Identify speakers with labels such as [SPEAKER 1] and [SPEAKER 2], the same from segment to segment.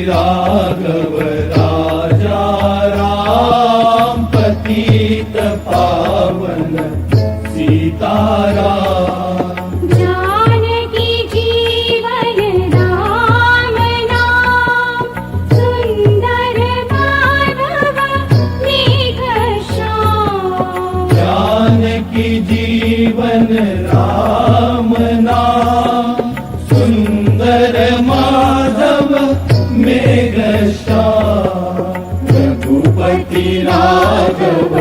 [SPEAKER 1] राघव राजा राम पतित पावन सीताराम।
[SPEAKER 2] जानकी जीवन राम नाम सुंदर माधव मेघ श्याम।
[SPEAKER 1] जानकी जीवन राम नाम सुंदर माधव मेघ श्याम। रघुपति राघव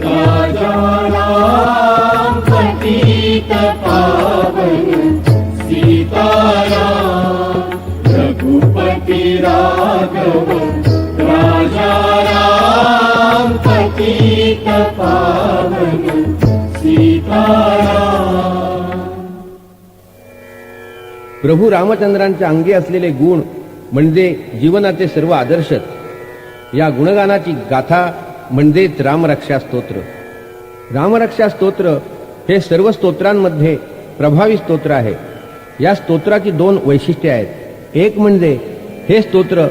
[SPEAKER 1] राजा राम पतित पावन सीताराम। रघुपति राघव राजा राम पतित पावन सीताराम।
[SPEAKER 3] प्रभू रामचंद्रांच्या अंगी असलेले गुण म्हणजे जीवनाचे सर्व आदर्शच. या गुणगानाची गाथा म्हणजेच रामरक्षा स्तोत्र. रामरक्षा स्तोत्र हे सर्व स्तोत्रांमध्ये प्रभावी स्तोत्र आहे. या स्तोत्राची दोन वैशिष्ट्ये आहेत. एक म्हणजे हे स्तोत्र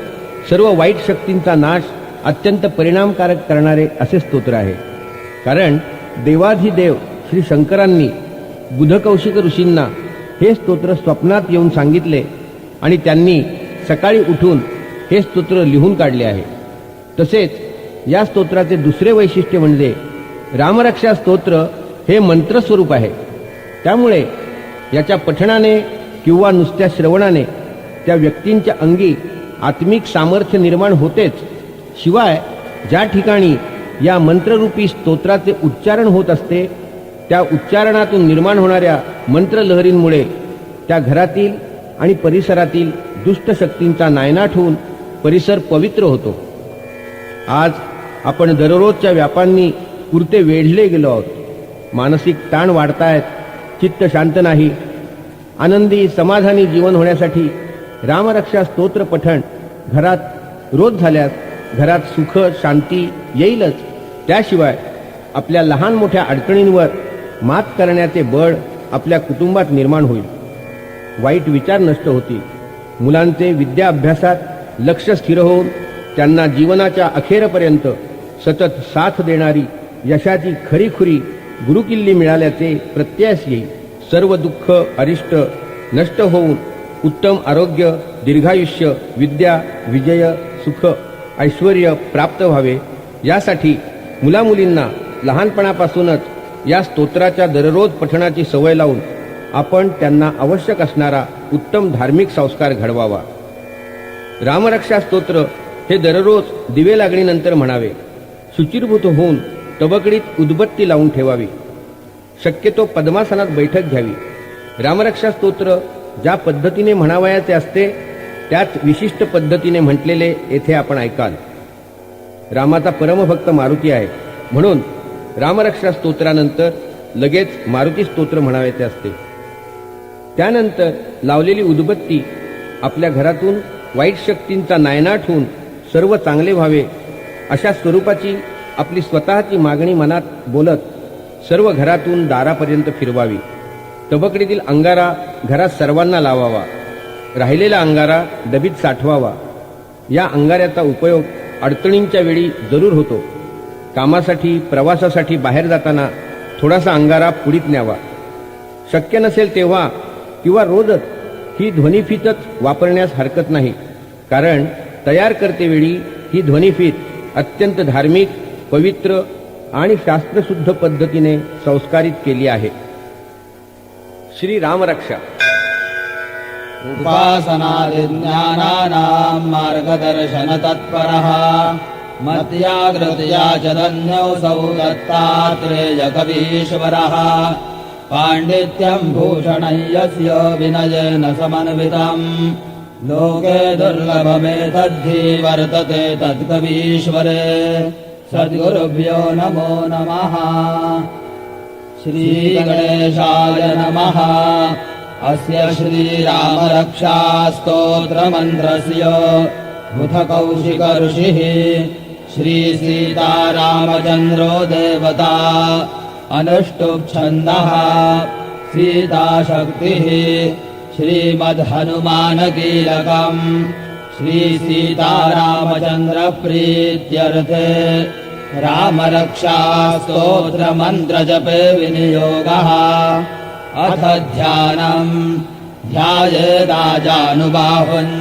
[SPEAKER 3] सर्व वाईट शक्तींचा नाश अत्यंत परिणामकारक करणारे असे स्तोत्र आहे. कारण देवाधिदेव श्री शंकरांनी बुधकौशिक ऋषींना हे स्तोत्र स्वप्नात येऊन सांगितले आणि त्यांनी सकाळी उठून हे स्तोत्र लिहून काढले आहे. तसेच या स्तोत्राचे दुसरे वैशिष्ट्य म्हणजे रामरक्षा स्तोत्र हे मंत्रस्वरूप आहे. त्यामुळे याच्या पठणाने किंवा नुसत्या श्रवणाने त्या व्यक्तींच्या अंगी आत्मिक सामर्थ्य निर्माण होतेच, शिवाय ज्या ठिकाणी या मंत्ररूपी स्तोत्राचे उच्चारण होत असते त्या उच्चारणातून निर्माण होणाऱ्या मंत्रलहरींमुळे त्या घरातील आणि परिसरातील दुष्ट शक्तींचा नायनाट होऊन परिसर पवित्र होतो. आज आपण दररोजच्या व्यापांनी पुरते वेढले गेलो आहोत. मानसिक ताण वाढतायत, चित्त शांत नाही. आनंदी समाधानी जीवन होण्यासाठी रामरक्षा स्तोत्र पठण घरात रोज झाल्यास घरात सुख शांती येईलच. त्याशिवाय आपल्या लहान मोठ्या अडचणींवर मात करण्याचे बळ आपल्या कुटुंबात निर्माण होईल. वाईट विचार नष्ट होतील. मुलांचे विद्या अभ्यासात लक्ष स्थिर होऊन त्यांना जीवनाच्या अखेरपर्यंत सतत साथ देणारी यशाची खरीखुरी गुरुकिल्ली मिळाल्याचे प्रत्ययास येईल. सर्व दुःख अरिष्ट नष्ट होऊन उत्तम आरोग्य, दीर्घायुष्य, विद्या, विजय, सुख, ऐश्वर्य प्राप्त व्हावे यासाठी मुलामुलींना लहानपणापासूनच या स्तोत्राच्या दररोज पठणाची सवय लावून आपण त्यांना आवश्यक असणारा उत्तम धार्मिक संस्कार घडवावा. रामरक्षा स्तोत्र हे दररोज दिवे लागणीनंतर म्हणावे. शुचिर्भूत होऊन तबकडीत उदबत्ती लावून ठेवावी. शक्यतो पद्मासनात बैठक घ्यावी. रामरक्षा स्तोत्र ज्या पद्धतीने म्हणावयाचे असते त्याच विशिष्ट पद्धतीने म्हटलेले येथे आपण ऐकाल. रामाचा परमभक्त मारुती आहे, म्हणून रामरक्षा स्तोत्रानंतर लगेच मारुती स्तोत्र म्हणावयाचे असते. त्यानंतर लावलेली उदबत्ती आपल्या घरातून वाईट शक्तींचा नायनाट होऊन सर्व चांगले व्हावे अशा स्वरूपाची आपली स्वतःची मागणी मनात बोलत सर्व घरातून दारापर्यंत फिरवावी. तबकडीतील अंगारा घरात सर्वांना लावावा. राहिलेला अंगारा डबीत साठवावा. या अंगाऱ्याचा उपयोग अडचणींच्या वेळी जरूर होतो. कामासाठी प्रवासासाठी बाहेर जाताना थोडासा अंगारा पुढीत न्यावा. शक्य नसेल तेव्हा किंवा रोजच ही ध्वनिफीतच वापरण्यास हरकत नाही, कारण तयार करतेवेळी ही ध्वनिफीत अत्यंत धार्मिक, पवित्र आणि शास्त्रशुद्ध पद्धतीने संस्कारित केली आहे. श्री रामरक्षा.
[SPEAKER 4] उपासनादिज्ञानानां मार्गदर्शन तत्परः मत्याग्रतया च धन्योऽसौ दत्तात्रेय कवीश्वरः पाण्डित्यं भूषणं यस्य विनयेन समन्वितम् लोके दुर्लभमेतद्धि वर्तते तत्कवीश्वरे. सद्गुरुभ्यो नमो नमः. श्रीगणेशाय नमः. अस्य श्रीरामरक्षा स्तोत्रमन्त्रस्य बुधकौशिक ऋषिः श्रीसीतारामचन्द्रो देवता अनुष्टुप् सीताशक्तिः श्रीमद्हनुमानकीलकम् श्री सीतारामचन्द्र प्रीत्यर्थे रामरक्षा स्तोत्र मन्त्र जपे विनियोगः। अथ ध्यानम् ध्यायेदाजानुबाहुन्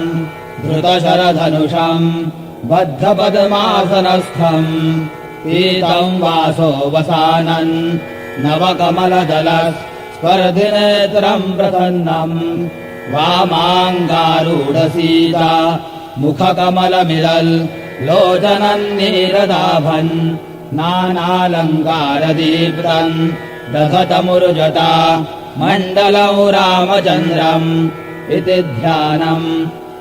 [SPEAKER 4] धृतशरधनुषम् बद्धपद्मासनस्थम् पीतम् वासो वसानन् नवकमलदलस्पर्धिनेत्रम् प्रसन्नम् वामाङ्गारूढसीता मुखकमलमिलल् लोचनम् नीरदाभन् नानालङ्कारदीप्तम् दधतमुरुजटा मण्डलम् रामचन्द्रम् इति ध्यानम्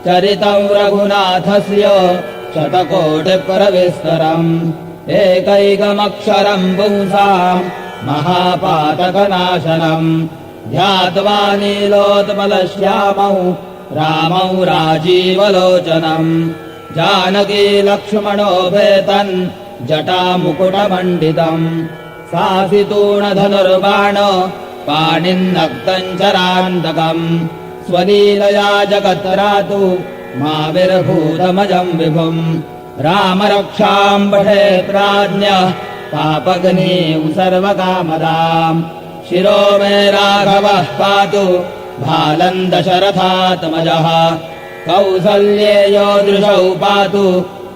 [SPEAKER 4] चरितम् रघुनाथस्य शतकोटिप्रविस्तरम् एकैकमक्षरम् पुंसाम् महापातकनाशनम् ध्यात्वा नीलोत्पलश्यामौ रामौ राजीवलोचनम् जानकी लक्ष्मणोपेतन् जटामुकुटमण्डितम् सासितूणधनुर्बाण पाणिन्नक्तम् चरान्तकम् स्वलीलया जगत्रातु माविर्भूतमजम् विभुम् रामरक्षाम् पठेत्राज्ञः पापग्नीम् सर्वकामदाम् शिरो मे राघवः पातु भालम् दशरथात्मजः कौसल्येयो दृशौ पातु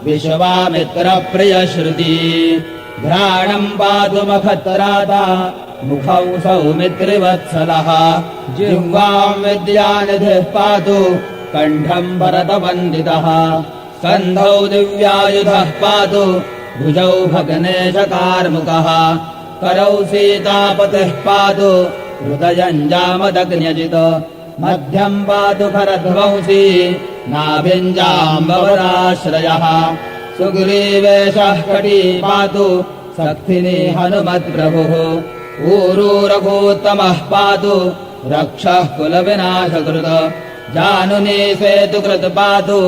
[SPEAKER 4] विश्वामित्रप्रियश्रुति घ्राणम् पातु मखत्राता मुखौ सौमित्रिवत्सलः जिह्वाम् विद्यानिधिः पातु कण्ठम् भरतवन्दितः स्कन्धौ दिव्यायुधः पातु भुजौ भग्नेशकार्मुकः करौ सीतापतिः पातु हृदयम् जामदग्न्यजित् मध्यम् पातु खरध्वंसी नाभिञ्जाम्बवराश्रयः सुग्रीवेशः कटी पातु सक्थिनी हनुमत्प्रभुः ऊरू रघूत्तमः पातु रक्षः कुलविनाशकृत जानुनी सेतुकृत् पातु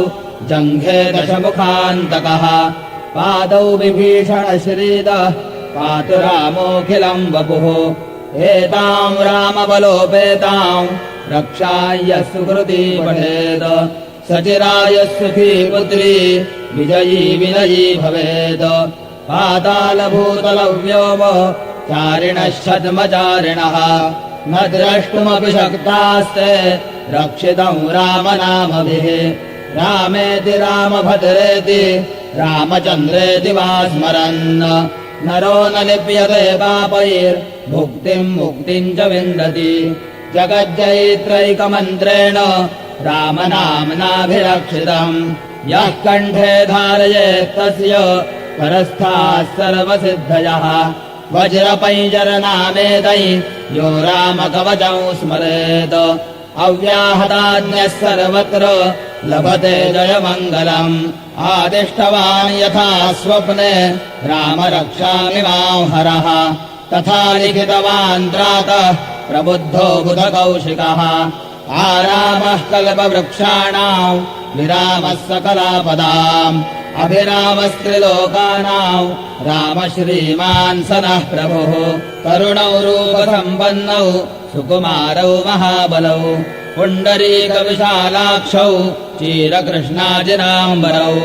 [SPEAKER 4] जङ्घे दशमुखान्तकः पादौ विभीषणश्रीदः पातु रामोऽखिलम् वपुः एताम् रामबलोपेताम् रक्षाय सुकृती पठेत् सचिराय सुखी पुत्री विजयी विनयी भवेत् पातालभूतलव्योम चारिणश्छद्मचारिणः न द्रष्टुमपि शक्तास्ते रक्षितम् रामनामभिः रामेति रामभद्रेति रामचन्द्रेति वा स्मरन् नरो न लिप्यते पापैर्भुक्तिम् मुक्तिम् च विन्दति जगज्जयित्रैकमन्त्रेण रामनाम्नाभिरक्षितम् यः कण्ठे धारयेत् तस्य परस्थाः सर्वसिद्धयः वज्रपैंजरनामेदै यो रामकवचम् स्मरेत् अव्याहताज्ञः सर्वत्र लभते जयमङ्गलम् आदिष्टवान् यथा स्वप्ने रामरक्षामि मां हरः तथा लिखितवान् त्रातः प्रबुद्धो बुधकौशिकः आरामः कल्पवृक्षाणाम् विरामः सकलापदाम् अभिरामस्त्रिलोकानाम् राम श्रीमान् स नः प्रभुः करुणौ रूपसम्पन्नौ सुकुमारौ महाबलौ पुण्डरीकविशालाक्षौ चीरकृष्णाजिनाम्बरौ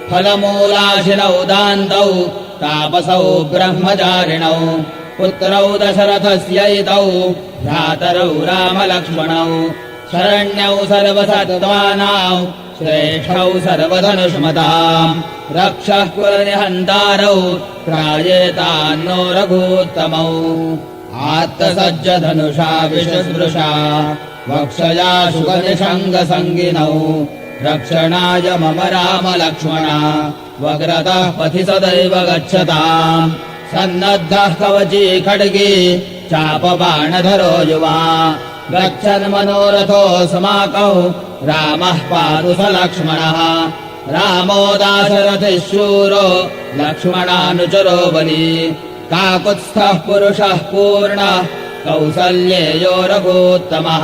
[SPEAKER 4] फलमूलाशिनौ दान्तौ तापसौ ब्रह्मचारिणौ पुत्रौ दशरथस्यैतौ भ्रातरौ रामलक्ष्मणौ शरण्यौ सर्वसत्त्वानां श्रेष्ठौ सर्वधनुष्मताम् रक्षः कुलनिहन्तारौ त्रायेतान्नो रघूत्तमौ आत्तसज्जधनुषा विशुस्पृशा वक्षया शुकनिषङ्गसङ्गिनौ रक्षणाय मम रामलक्ष्मणा वग्रतः पथि सदैव गच्छताम् सन्नद्धः कवची खड्गी चापबाणधरो युवा गच्छन् मनोरथोऽस्माकौ रामः पातु स लक्ष्मणः रामो दाशरथिः शूरो लक्ष्मणानुचरो बली काकुत्स्थः पुरुषः पूर्णः कौसल्येयो रघूत्तमः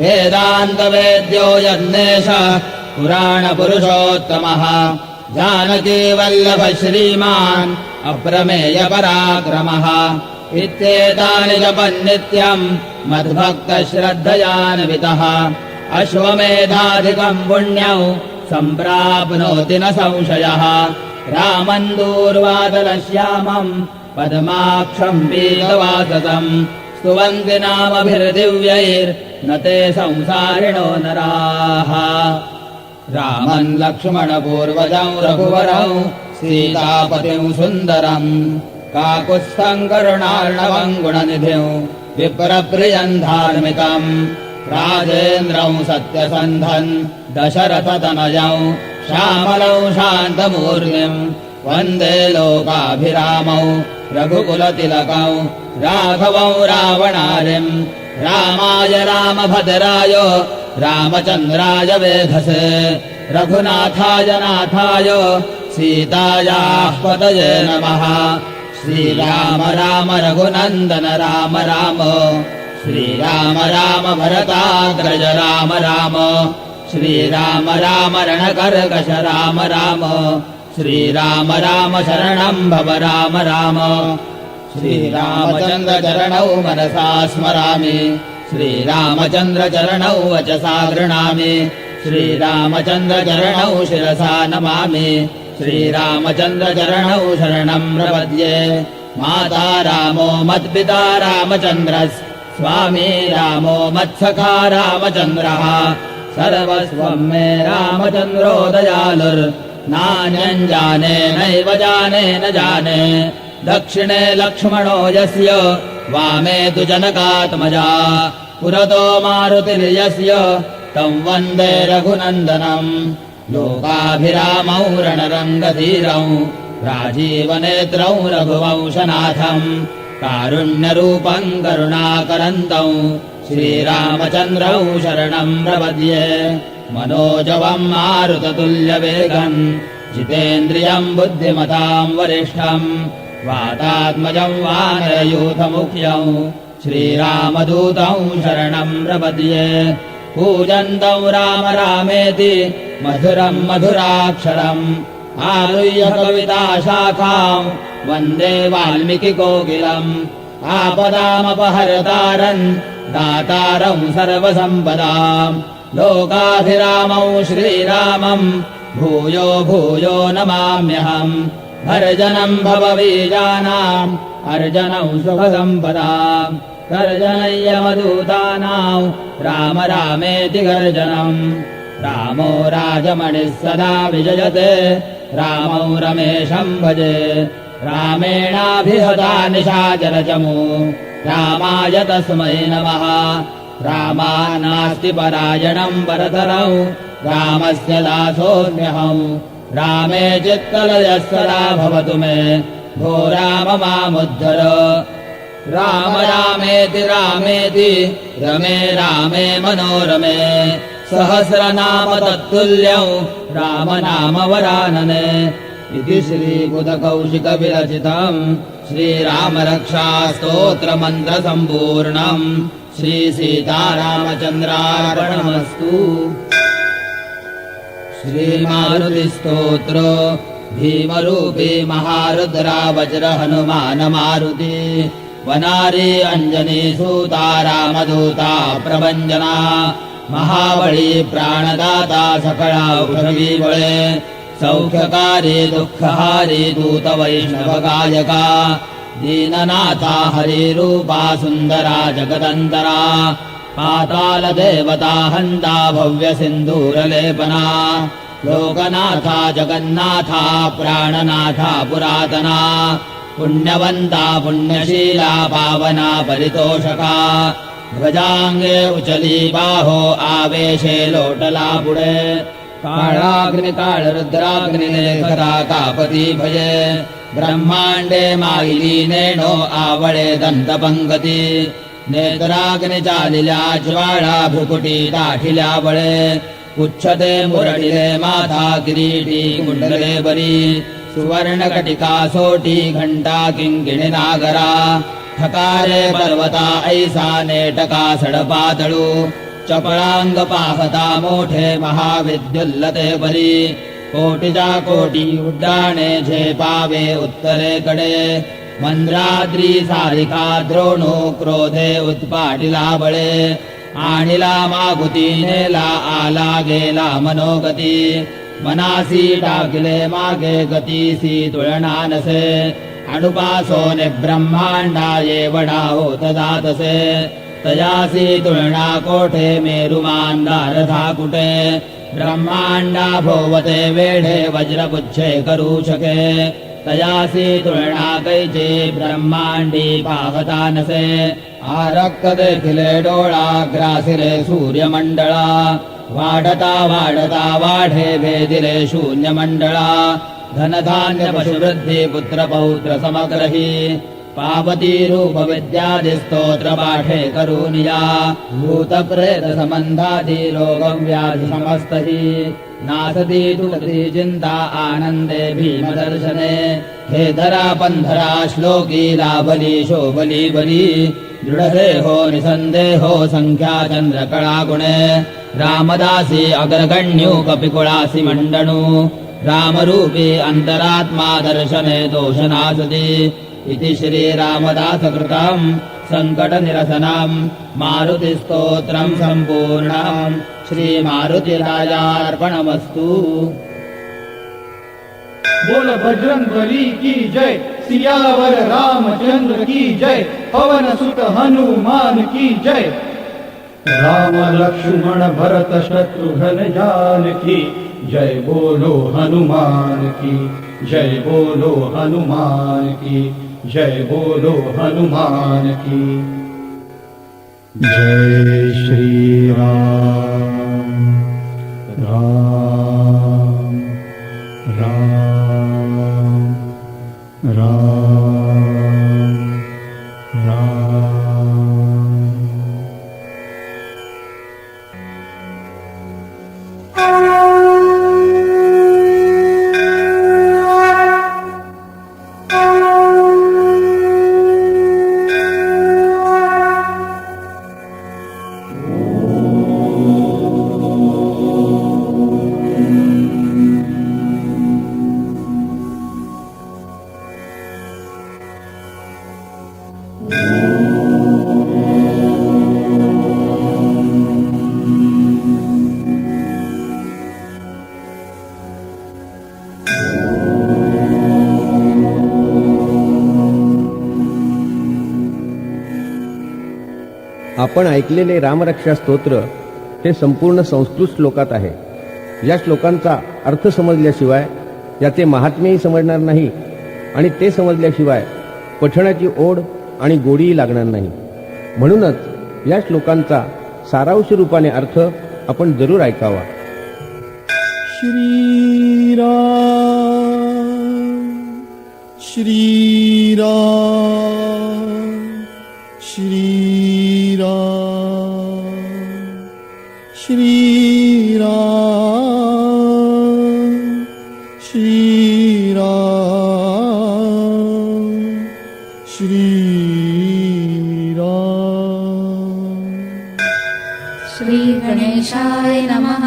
[SPEAKER 4] वेदान्तवेद्यो यन्नेशः पुराणपुरुषोत्तमः जानकीवल्लभ श्रीमान् अप्रमेयपराक्रमः इत्येतानि जपन्नित्यम् मद्भक्तश्रद्धयान्वितः अश्वमेधाधिकम् पुण्यौ सम्प्राप्नोति न संशयः रामम् दूर्वादलश्यामम् पद्माक्षम् पीतवाससम् स्तुवन्ति नामभिर्दिव्यैर्न ते संसारिणो नराः रामम् लक्ष्मणपूर्वजौ रघुवरौ सीतापतिं सुन्दरम् काकुत्स्थम् करुणार्णवम् गुणनिधिं विप्रप्रियम् धार्मिकम् राजेन्द्रौ सत्यसन्धन् दशरथतनयौ श्यामलौ शान्तमूर्तिम् वन्दे लोकाभिरामौ रघुकुलतिलकौ राघवौ रावणारिम् रामाय रामभद्राय रामचन्द्राय वेधसे रघुनाथाय नाथाय सीतायाः पतये नमः श्रीराम राम रघुनन्दन राम राम श्रीराम राम भरताग्रज राम राम श्रीराम राम रणकर्कश राम राम श्रीराम राम शरणम् भव राम राम श्रीरामचन्द्रचरणौ मनसा स्मरामि श्रीरामचन्द्रचरणौ वचसा गृह्णामि श्रीरामचन्द्रचरणौ शिरसा नमामि श्रीरामचन्द्रचरणौ शरणम् प्रपद्ये माता रामो मत्पिता रामचन्द्रः स्वामी रामो मत्सखा रामचन्द्रः सर्वस्वम् मे रामचन्द्रो दयालुर्नान्यम् जाने नैव जाने न जाने दक्षिणे लक्ष्मणो यस्य वामे तु जनकात्मजा पुरतो मारुतिर्यस्य तं वन्दे रघुनन्दनम् लोकाभिरामौ रणरङ्गधीरौ राजीवनेत्रौ रघुवंशनाथम् कारुण्यरूपम् करुणाकरन्तौ श्रीरामचन्द्रौ शरणम् प्रपद्ये मनोजवम् मारुततुल्यवेगम् जितेन्द्रियम् बुद्धिमताम् वरिष्ठम् वातात्मजम् वानरयूथमुख्यौ श्रीरामदूतौ शरणम् प्रपद्ये पूजन्तौ राम रामेति मधुरम् मधुराक्षरम् आरुह्य कविताशाखाम् वन्दे वाल्मीकिकोकिलम् आपदामपहर्तारम् दातारौ सर्वसम्पदाम् लोकाभिरामौ श्रीरामम् भूयो भूयो नमाम्यहम् भर्जनम् भवबीजानाम् अर्जनौ सुखसम्पदाम् गर्जनय्यमदूतानाम् राम रामेति गर्जनम् रामो राजमणिः सदा विजयते रामौ रमेशम् भजे रामेणाभिहता निशाचरचमू रामाय तस्मै नमः रामा नास्ति परायणम् परतरौ रामस्य दासोऽस्म्यहम् रामे चित्तलयः सदा भवतु मे भो राम मामुद्धर राम रामेति रामेति रमे रामे मनोरमे सहस्रनाम तत्तुल्यौ राम नाम वरानने इति श्रीबुधकौशिकविरचितम् श्रीरामरक्षास्तोत्रमन्त्रसम्पूर्णम् श्रीसीतारामचन्द्रार्पणमस्तु। श्रीमारुतिस्तोत्र भीमरूपी महारुद्रा वज्र हनुमान मारुति वनारी अंजनी सूता रामदूता प्रभञ्जना महाबली प्राणदाता सकला औषधी बळे सौख्यकारी दुःखहारी दूत वैष्णवगायका दीननाथा हरिरूपा सुन्दरा जगदन्तरा पाताल देवता हन्ता भव्य सिन्दूरलेपना लोकनाथा जगन्नाथा प्राणनाथा पुरातना पुण्यवन्ता पुण्यशीला पावना परितोषका ध्वजाङ्गे उचली बाहो आवेशे लोटलापुडे काळाग्निकाळरुद्राग्निलेखता कापती भये ब्रह्माण्डे मायिलीनेणो आवळे दन्तपङ्गती नेत्राग्निचालिल्या ज्वाळा भ्रुकुटी दाठिल्या बळे उच्छते मुरडिले माथा किरीटी कुण्डले बरी सुवर्णकटिका सोटी घंटा किङ्किणी नागरा ठकारे पर्वता ऐसा नेटका सडपातळू चपळांग पाहता मोठे महाविद्युल्लते बरी कोटीच्या कोटी उड्डाणे झेपावे उत्तरेकडे मंद्राद्री सारिका द्रोणो क्रोधे उत्पाटिला बळे आणिला मागुती नेला आला गेला मनोगती मनासी टाकिले मागे गतीसी तुळना नसे अनुपासोने ब्रह्मांडा येवडा होत जातसे तयासी तुळना कोठे मेरुमांदार कुटे ब्रह्मांडा भोवते वेढे वज्रपुच्छे करू शके तयासी तुळना कैचे ब्रह्मांडी पाहता नसे आरक्त देखिले डोळा ग्रासिले सूर्यमंडळा वाढता वाढता वाढे भेदिले शून्यमंडळा धनधान्य पशुवृद्धी पुत्र पौत्र समग्रही पावती रूप विद्यादि स्तोत्र पाठे करूनिया भूत प्रेत संबंधादि रोग व्याधि समस्तहि नासती तुलसी चिंता आनंदे भीम दर्शने हे धरा पंधरा श्लोकी लाभली शोभली बली दृढ हो निसंदेहो संख्या चंद्र कळा गुणे रामदासी अग्रगण्यू कपिकुळासी मंडणू रामरूपी अंतरात्मा दर्शने दोषनासती इति श्री रामदास कृतम् संकट निरसनम् मारुति स्तोत्रम् सम्पूर्णम् श्री मारुतिराजार्पणमस्तु।
[SPEAKER 1] बोल बजरंग बली की जय, सियावर रामचंद्र की जय, पवन सुत हनुमान की जय। राम लक्ष्मण भरत शत्रुघ्न जानकी जय बोलो हनुमान की जय बोलो हनुमान की जय बोलो हनुमान की। जय श्री राम राम राम राम राम।
[SPEAKER 3] आपण ऐकलेले रामरक्षा स्तोत्र हे संपूर्ण संस्कृत श्लोकात आहे। या श्लोकांचा अर्थ समजल्याशिवाय याचे महात्म्यही समजणार नाही आणि ते समजल्याशिवाय पठणाची ओढ आणि गोडीही लागणार नाही। म्हणूनच या श्लोकांचा सारांश रूपाने अर्थ आपण जरूर ऐकावा।
[SPEAKER 1] श्रीराम श्रीराम श्रीराम श्रीराम श्रीराम श्रीराम।
[SPEAKER 2] श्री गणेशाय नमः।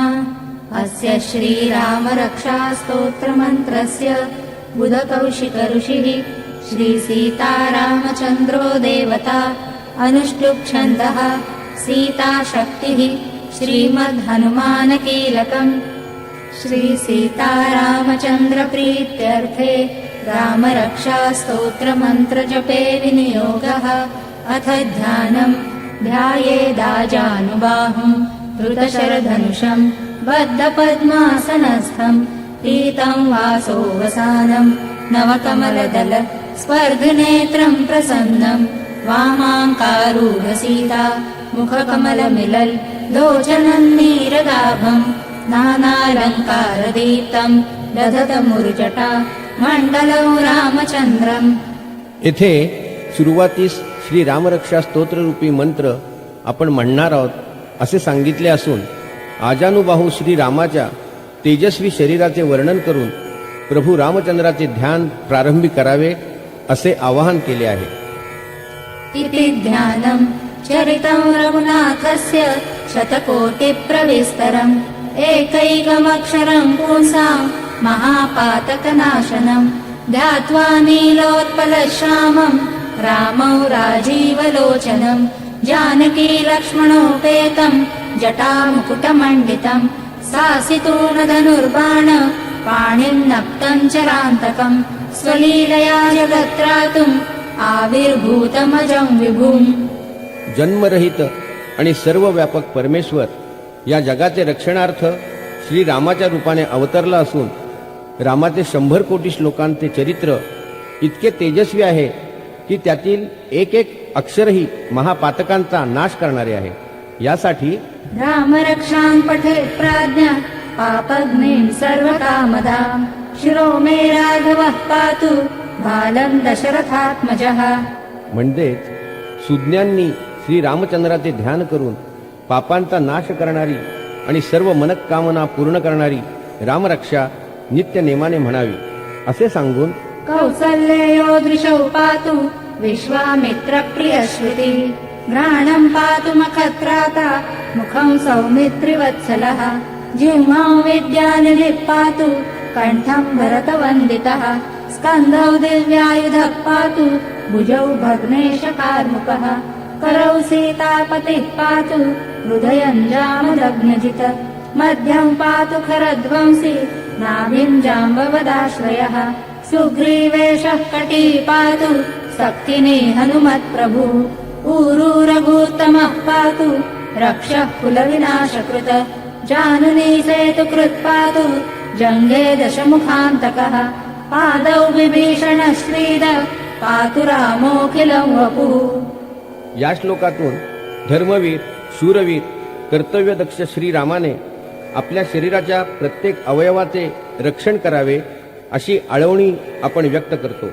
[SPEAKER 2] अस्य श्रीरामरक्षास्तोत्रमन्त्रस्य बुधकौशिक ऋषिः श्री सीतारामचन्द्रो देवता अनुष्टुप् सीताशक्तिः श्रीमद्हनुमानकीलकम्। श्री सीतारामचन्द्रप्रीत्यर्थे रामरक्षास्तोत्रमन्त्रजपे विनियोगः। अथ ध्यानम् ध्यायेदाजानुबाहुम् धृतशरधनुषम् बद्धपद्मासनस्थम् पीतम् वासोवसानम् नवकमलदल स्पर्धनेत्रम् प्रसन्नम् वामाङ्कारूढसीता मुखकमलमिलल् लोचनम् नीरदाभम् नानालङ्कारदीप्तम् दधतमुर्जटा मण्डलौ रामचन्द्रम्।
[SPEAKER 3] येथे सुरुवातीस श्री रामरक्षा स्तोत्र रूपी मंत्र आपण म्हणणार आहोत असे सांगितले असून आजानुबाहू श्री रामाच्या तेजस्वी शरीराचे वर्णन करून प्रभू रामचंद्राचे ध्यान प्रारंभी करावे असे आवाहन केले आहे।
[SPEAKER 2] इति ध्यानम् चरितम् रघुनाथस्य शतकोटिप्रविस्तरम् एकैकमक्षरम् पुंसाम् महापातकनाशनम् ध्यात्वा नीलोत्पलश्यामम् रामौ राजीवलोचनम् जानकी लक्ष्मणोपेतम् जटामुकुटमण्डितम् सासितून धनुर्बाण पाणिं नक्तं चरान्तकम् स्वलीलया जगत्रातुम् आविर्भूतमजं विभुम्.
[SPEAKER 3] जन्मरहित आणि सर्व व्यापक परमेश्वर या जगाचे रक्षणार्थ श्री रामाच्या रूपाने अवतरला असून रामाचे 100 कोटी श्लोकांचे चरित्र इतके तेजस्वी आहे की त्यातील एक एक अक्षरही महापातकांचा नाश करणारे आहे. यासाठी
[SPEAKER 2] रामरक्षां पठेत् प्राज्ञा पापग्निं सर्वकामदाम् शिरो मे राघवः पातु बालं दशरथात्मजः.
[SPEAKER 3] म्हणजेच सुज्ञांनी श्री रामचंद्राचे ध्यान करून पापांचा नाश करणारी आणि सर्व मनकामना पूर्ण करणारी रामरक्षा नित्य नेमाने म्हणावी असे सांगून
[SPEAKER 2] कौसल्ययो दृशौ पातु विश्वामित्र प्रियश्रुति घ्राणं पातु मखत्राता मुखं सौमित्रिवत्सलः जिह्वां विद्यानिधिः पातु कण्ठं भरतवन्दितः स्कन्धौ दिव्यायुधः पातु भुजौ भग्नेशकार्मुकः करौ सीतापतिः पातु हृदयं जामदग्नजित मध्यं पातु खरध्वंसी नाभिं जाम्बवदाश्रयः सुग्रीवेशः कटी पातु शक्तिनी हनुमत्प्रभु ऊरू रघुत्तमः पातु रक्षः कुलविनाशकृत जानुनी सेतुकृत् पातु जङ्गे दशमुखान्तकः पादौ विभीषणः श्रीद पातु रामोऽखिलं वपुः.
[SPEAKER 3] या श्लोकातून धर्मवीर शूरवीर कर्तव्यदक्ष श्रीरामाने आपल्या शरीराच्या प्रत्येक अवयवाचे रक्षण करावे अशी आळवणी आपण व्यक्त करतो.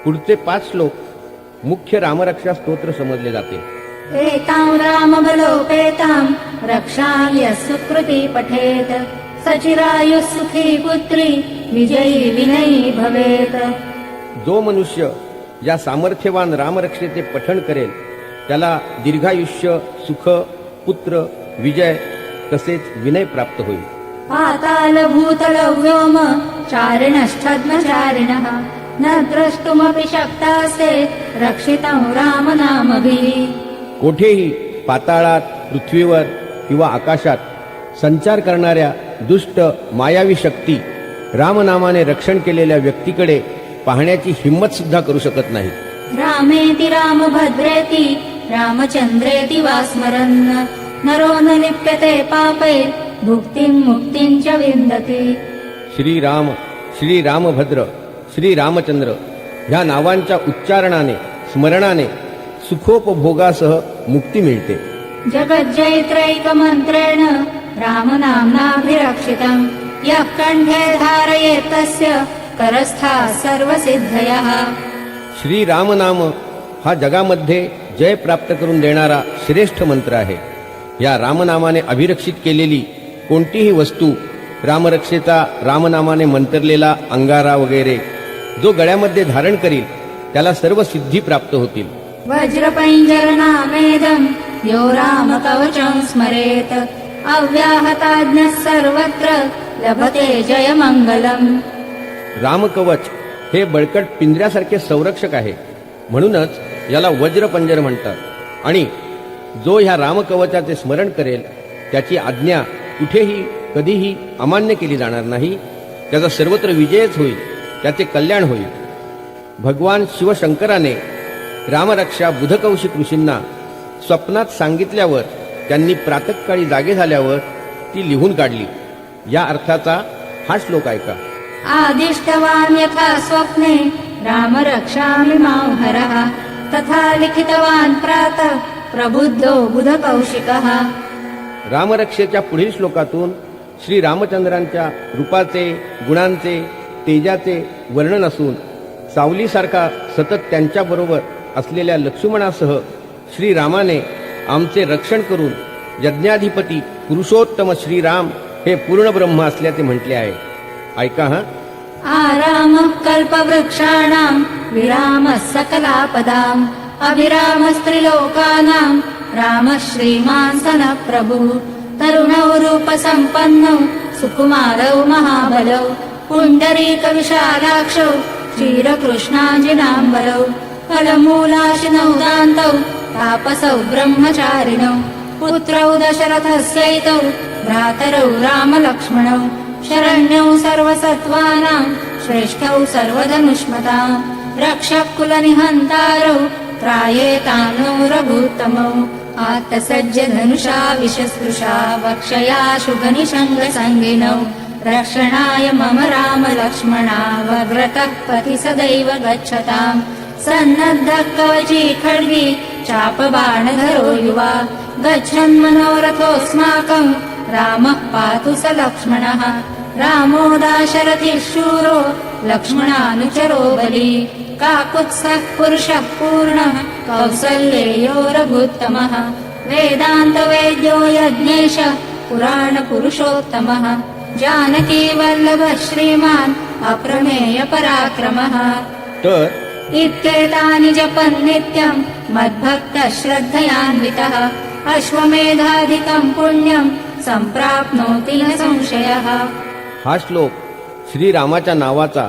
[SPEAKER 3] पुढचे 5 श्लोक मुख्य रामरक्षा स्तोत्र समजले जाते.
[SPEAKER 2] एतां रामबलोपेतां रक्षां यः सुकृती पठेत् सचिरायुः सुखी पुत्री विजयी विनयी भवेत्.
[SPEAKER 3] जो मनुष्य या सामर्थ्यवान रामरक्षेचे पठण करेल त्याला दीर्घायुष्य सुख पुत्र विजय तसेच विनय प्राप्त होईल.
[SPEAKER 2] पाताल भूतल व्योम चारिणश्छद्मचारिणः न द्रष्टुमपि शक्तास्ते रक्षितं रामनामभिः.
[SPEAKER 3] कोठेही पाताळात पृथ्वीवर किंवा आकाशात संचार करणाऱ्या दुष्ट मायावी शक्ती रामनामाने रक्षण केलेल्या व्यक्तीकडे पाहण्याची हिंमत सुद्धा करू शकत नाही.
[SPEAKER 2] रामेति रामभद्रेति रामचंद्रेति वा स्मरन् नरो न लिप्यते पापे भुक्तिं मुक्तिं च विन्दति.
[SPEAKER 3] श्रीराम श्री रामभद्र श्री रामचंद्र ह्या नावांच्या उच्चारणाने स्मरणाने सुखोपभोगासह मुक्ती मिळते.
[SPEAKER 2] जगज्जैत्रैकमन्त्रेण रामनाम्नाभिरक्षितं यः कण्ठे धारयेत् तस्य करस्थाः सर्वसिद्धयः.
[SPEAKER 3] श्री रामनाम हा जगामध्ये जय प्राप्त करून देणारा श्रेष्ठ मंत्र आहे. या रामनामाने अभिरक्षित केलेली कोणतीही वस्तू रामरक्षेचा रामनामाने मंतरलेला अंगारा वगैरे जो गळ्यामध्ये धारण करील त्याला सर्व सिद्धी प्राप्त होतील.
[SPEAKER 2] वज्रपैञ्जरनामेदं यो रामकवचं स्मरेत् अव्याहताज्ञः सर्वत्र लभते जयमङ्गलम्.
[SPEAKER 3] रामकवच हे बळकट पिंजऱ्यासारखे संरक्षक आहे. म्हणूनच याला वज्रपंजर म्हणतात. आणि जो ह्या रामकवचाचे स्मरण करेल त्याची आज्ञा कुठेही कधीही अमान्य केली जाणार नाही. त्याचा सर्वत्र विजयच होईल, त्याचे कल्याण होईल. भगवान शिवशंकराने रामरक्षा बुधकौशिक ऋषींना स्वप्नात सांगितल्यावर त्यांनी प्रातःकाळी जागे झाल्यावर ती लिहून काढली. या अर्थाचा हा श्लोक ऐका.
[SPEAKER 2] आदिष्टवान् यथा स्वप्ने राम रक्षामि मां हरः तथा लिखितवान् प्रातः प्रबुद्धो बुधकौशिकः.
[SPEAKER 3] रामरक्षेच्या पुढील श्लोकातून श्री रामचंद्रांच्या रूपाचे गुणांचे तेजाचे वर्णन असून सावलीसारखा सतत त्यांच्याबरोबर असलेल्या लक्ष्मणासह श्रीरामाने आमचे रक्षण करून यज्ञाधिपती पुरुषोत्तम श्रीराम हे पूर्ण ब्रह्म असल्याचे म्हटले आहे. ऐका हा.
[SPEAKER 2] आरामः कल्पवृक्षाणां विरामः सकलापदाम् अभिरामस्त्रिलोकानां रामः श्रीमान् सनः प्रभुः तरुणौ रूपसम्पन्नौ सुकुमारौ महाबलौ पुण्डरीकविशालाक्षौ क्षीरकृष्णाजिनाम्बरौ फलमूलाशिनौ दान्तौ तापसौ ब्रह्मचारिणौ पुत्रौ दशरथस्यैतौ भ्रातरौ रामलक्ष्मणौ शरण्यौ सर्वसत्त्वानां श्रेष्ठौ सर्वधनुष्मतां रक्षकुलनिहन्तारौ त्रायेतानो रघुत्तमौ आत्तसज्जधनुषा विशस्पृशा वक्षया शुभनिषङ्गसङ्गिनौ रक्षणाय मम रामलक्ष्मणा वग्रतः पथि सदैव गच्छताम् सन्नद्धः कवची खड्गी चापबाणधरो युवा गच्छन्मनोरथोऽस्माकम् रामः पातु स लक्ष्मणः रामो दाशरथिः शूरो लक्ष्मणानुचरो बली काकुत्स्थः पुरुषः पूर्णः कौसल्येयो रघुत्तमः वेदान्तवेद्यो यज्ञेशः पुराणपुरुषोत्तमः जानकी वल्लभः श्रीमान् अप्रमेय पराक्रमः
[SPEAKER 3] तर
[SPEAKER 2] इत्येतानि जपन् नित्यम् मद्भक्तः श्रद्धयान्वितः अश्वमेधाधिकम् पुण्यम् सम्प्राप्नोति न संशयः.
[SPEAKER 3] हा श्लोक श्रीरामाच्या नावाचा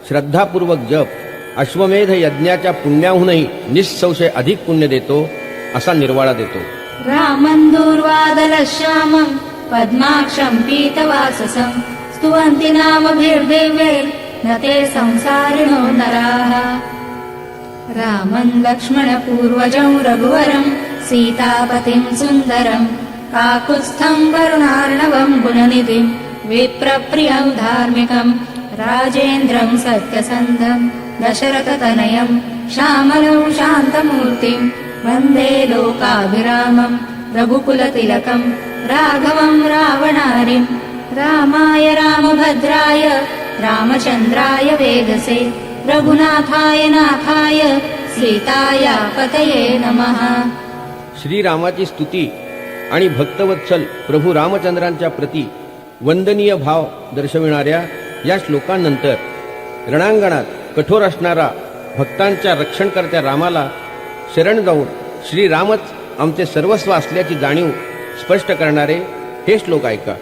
[SPEAKER 3] श्रद्धापूर्वक जप अश्वमेध यज्ञाच्या पुण्याहूनही निःसंशय अधिक पुण्य देतो असा निर्वाळा देतो.
[SPEAKER 2] रामम् दूर्वादलश्यामम् पद्माक्षम् पीतवाससम् स्तुवन्ति नामभिर्दिव्यैर् न ते संसारिणो नराः. रामम् लक्ष्मणपूर्वजं रघुवरम् सीतापतिम् सुन्दरम् काकुत्स्थम् वरुणार्णवम् गुणनिधिम् विप्रप्रियम् धार्मिकम् राजेन्द्रम् सत्यसन्धम् दशरथतनयम् श्यामलम् शान्तमूर्तिम् वन्दे लोकाभिरामम् रघुकुलतिलकम् राघवम् रावणारिम् रामाय रामभद्राय रामचन्द्राय वेदसे रघुनाथाय नाथाय सीताय पतये नमः.
[SPEAKER 3] श्रीरामाची स्तुती आणि भक्तवत्सल प्रभू रामचंद्रांच्या प्रती वंदनीय भाव दर्शविणाऱ्या या श्लोकांनंतर रणांगणात कठोर असणारा भक्तांच्या रक्षणकर्त्या रामाला शरण जाऊन श्रीरामच आमचे सर्वस्व असल्याची जाणीव स्पष्ट करणारे हे श्लोक ऐका.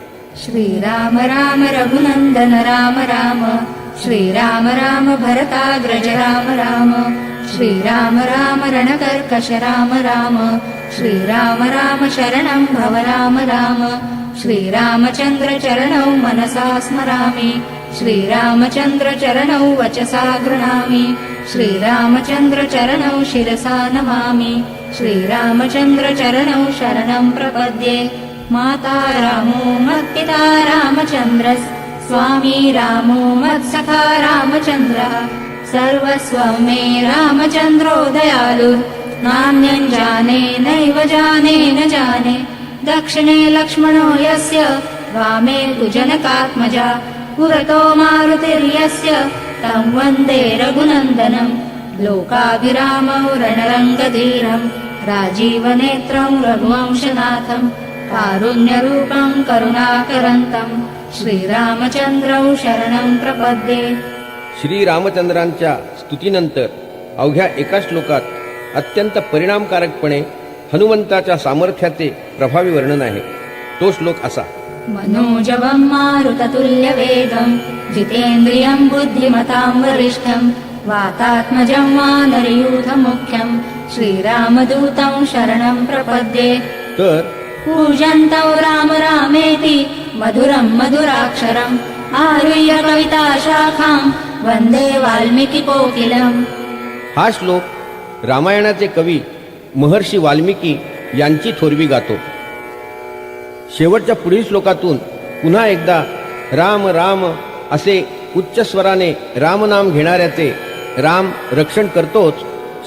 [SPEAKER 2] श्रीराम राम रघुनंदन राम राम श्रीराम राम भरताग्रज राम राम श्रीराम राम रणकर्कश राम राम श्रीराम राम शरणं भव राम राम श्रीरामचंद्र चरणौ मनसा स्मरामि श्रीरामचंद्र चरणौ वचसा गृह्णामि श्रीरामचंद्र चरणौ शिरसा नमामि श्रीरामचंद्र चरणौ शरणं प्रपद्ये. माता रामो मत्पिता रामचन्द्रः स्वामी रामो मत्सखा रामचन्द्रः सर्वस्वं मे रामचन्द्रो दयालुः नान्यं जाने नैव जाने न जाने दक्षिणे लक्ष्मणो यस्य वामे कुजनकात्मजा पुरतो मारुतिर्यस्य तं वन्दे रघुनन्दनं लोकाभिरामौ रणरङ्गधीरं राजीवनेत्रं रघुवंशनाथं कारुण्यरूपं करुणाकरन्तं श्रीरामचन्द्रौ शरणं प्रपद्ये.
[SPEAKER 3] श्रीरामचंद्रांच्या स्तुतीनंतर अवघ्या एका श्लोकात अत्यंत परिणामकारकपणे हनुमंताच्या सामर्थ्याचे प्रभावी वर्णन आहे. तो श्लोक असा.
[SPEAKER 2] मनोजवं मारुततुल्यवेगं जितेन्द्रियं बुद्धिमतां वरिष्ठं वातात्मजं वानरयूथमुख्यं श्रीरामदूतं शरणं प्रपद्ये.
[SPEAKER 3] तर
[SPEAKER 2] पूजन्तं राम रामेति मधुरं मधुराक्षरम् आरुह्य कविताशाखां वन्दे वाल्मीकिकोकिलम्.
[SPEAKER 3] हा श्लोक रामायणाचे कवी महर्षी वाल्मिकी यांची थोरवी गातो. शेवटच्या पुढील श्लोकातून पुन्हा एकदा राम राम असे उच्च स्वराने रामनाम घेणाऱ्याचे राम रक्षण करतोच,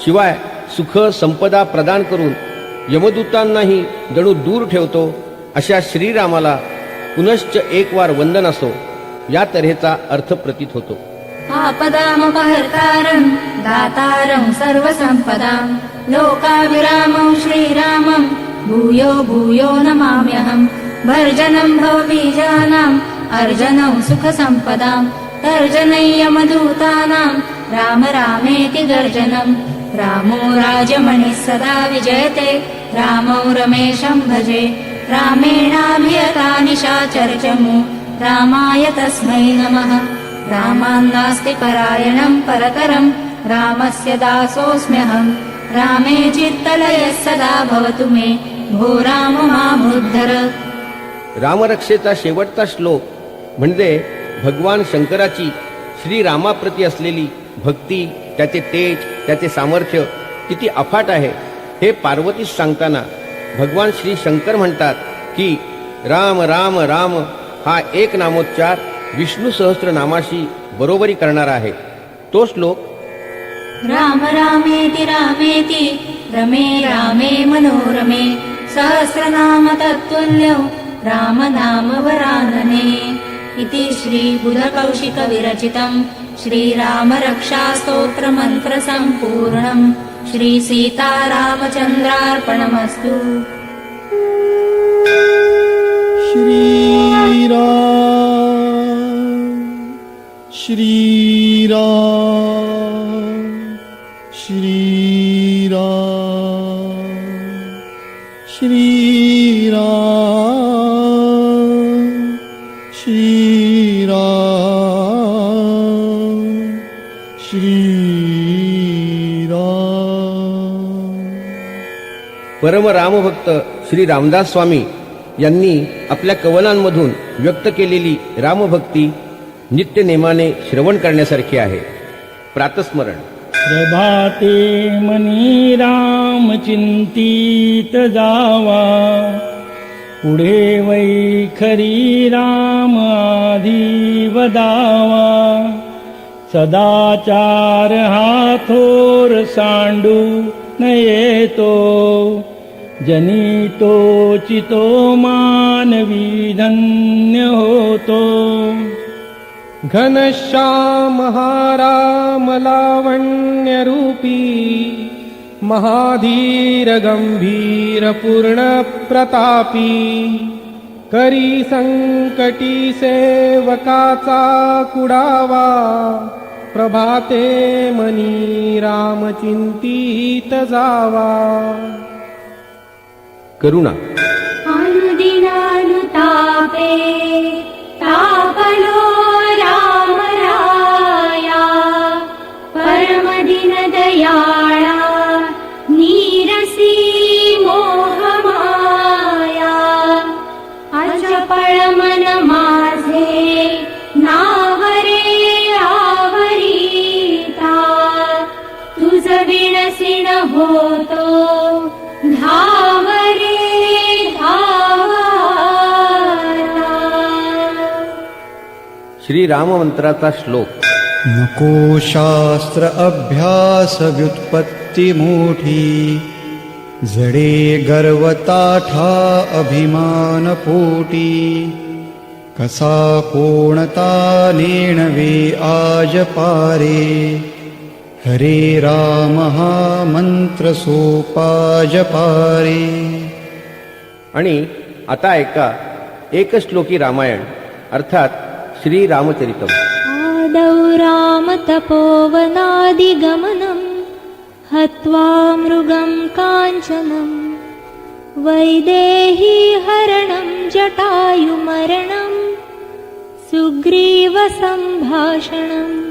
[SPEAKER 3] शिवाय सुख संपदा प्रदान करून यमदूतांनाही जणू दूर ठेवतो. अशा श्रीरामाला पुनश्च एक वार वंदन असो या तऱ्हेचा अर्थ प्रतीत होतो.
[SPEAKER 2] आपदामपहर्तारं दातारं सर्वसंपदां लोकाभिरामं श्रीरामं भूयो भूयो नमाम्यहम्. भर्जनं भवबीजानाम् अर्जनं सुखसम्पदां तर्जनय्यमदूतानां राम रामेति गर्जनम्. रामो राजमणिः सदा विजयते रामौ रमेशं भजे रामेणाभियता निशाचरचमु रामाय तस्मै नमः. रामान्नास्ति परायणं परतरं रामस्य दासोऽस्म्यहम्. रामे चित्तलयः सदा भवतु मे भो राम मामुद्धर.
[SPEAKER 3] रामरक्षेचा शेवटचा श्लोक म्हणजे भगवान शंकराची श्रीरामाप्रती असलेली भक्ती, त्याचे तेज, त्याचे सामर्थ्य किती अफाट आहे हे पार्वतीस सांगताना भगवान श्री शंकर म्हणतात की राम राम राम हा एक नामोच्चार विष्णू सहस्त्रनामाशी बरोबरी करणारा आहे. तो श्लोक
[SPEAKER 2] राम रामेति रामेति रमे रामे मनोरमे सहस्रनाम तत्तुल्यं राम नाम वरानने इति श्री बुधकौशिक विरचितं श्रीराम रक्षा स्तोत्र मंत्र संपूर्णं श्री सीतारामचंद्रार्पणमस्तु.
[SPEAKER 1] श्रीराम श्रीराम श्रीराम श्रीराम श्रीराम श्रीराम.
[SPEAKER 3] परम रामभक्त श्री रामदास स्वामी यांनी आपल्या कवनांमधून व्यक्त केलेली रामभक्ती नित्य नेमाने श्रवण करण्यासारखी आहे. प्रातस्मरण.
[SPEAKER 5] प्रभाते मनी राम चिंतित जावा, पुढे वैखरी राम आधी वदावा. सदाचार हा थोर सांडू नयेतो, जनितो चितो मानवी धन्य होतो.
[SPEAKER 6] घनश्याम राम लावण्य रूपी, महाधीर गंभीर पूर्ण प्रतापी. करी संकटी सेवकाचा कुडावा, प्रभाते मनी राम चिंतित जावा.
[SPEAKER 3] करुणा.
[SPEAKER 2] अनुदिनानुतापे तापलो राम राया, परमदिन दयाळा नीरसी मोहमाया. अचपळ मन माझे नावरे आवरिता, तुझ विणसिण होतो धावरे धावता.
[SPEAKER 3] श्री राम मंत्राचा श्लोक.
[SPEAKER 1] नको शास्त्र अभ्यास व्युत्पत्ती मोठी, जडे गर्वताठा अभिमान पोटी. कसा कोणता नेणवे आज पारे, हरे राम हा मंत्र सोपाज पारे.
[SPEAKER 3] आणि आता ऐका एक श्लोकी रामायण अर्थात श्री रामचरितम.
[SPEAKER 7] आदौ राम तपोवनादिगमनं, हत्वा मृगं काञ्चनं. वैदेही हरणं जटायुमरणं, सुग्रीव सम्भाषणं.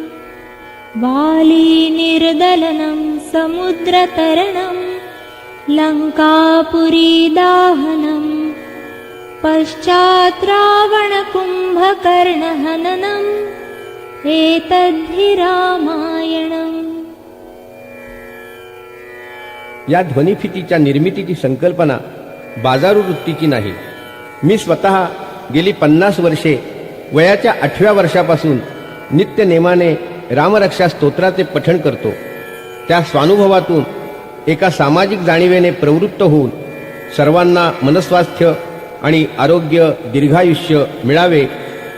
[SPEAKER 7] वाली निर्दलनं समुद्रतरणं, लङ्कापुरी दाहनं. पश्चात् रावण कुम्भकर्णहननम्, एतद्धि रामायणम्.
[SPEAKER 3] या ध्वनिफितीच्या निर्मितीची संकल्पना बाजारू वृत्तीची नाही. मी स्वतः गेली 50 वर्षे वयाच्या 8व्या वर्षापासून नित्य नेमाने रामरक्षा स्तोत्राचे पठण करतो. त्या स्वानुभवातून एका सामाजिक जाणीवेने प्रवृत्त होऊन सर्वांना मनस्वास्थ्य आणि आरोग्य दीर्घायुष्य मिळावे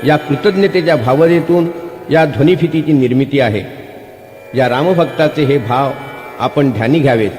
[SPEAKER 3] या कृतज्ञतेच्या भावनेतून या ध्वनिफितीची निर्मिती आहे. या रामभक्ताचे हे भाव आपण ध्यानी घ्यावेत.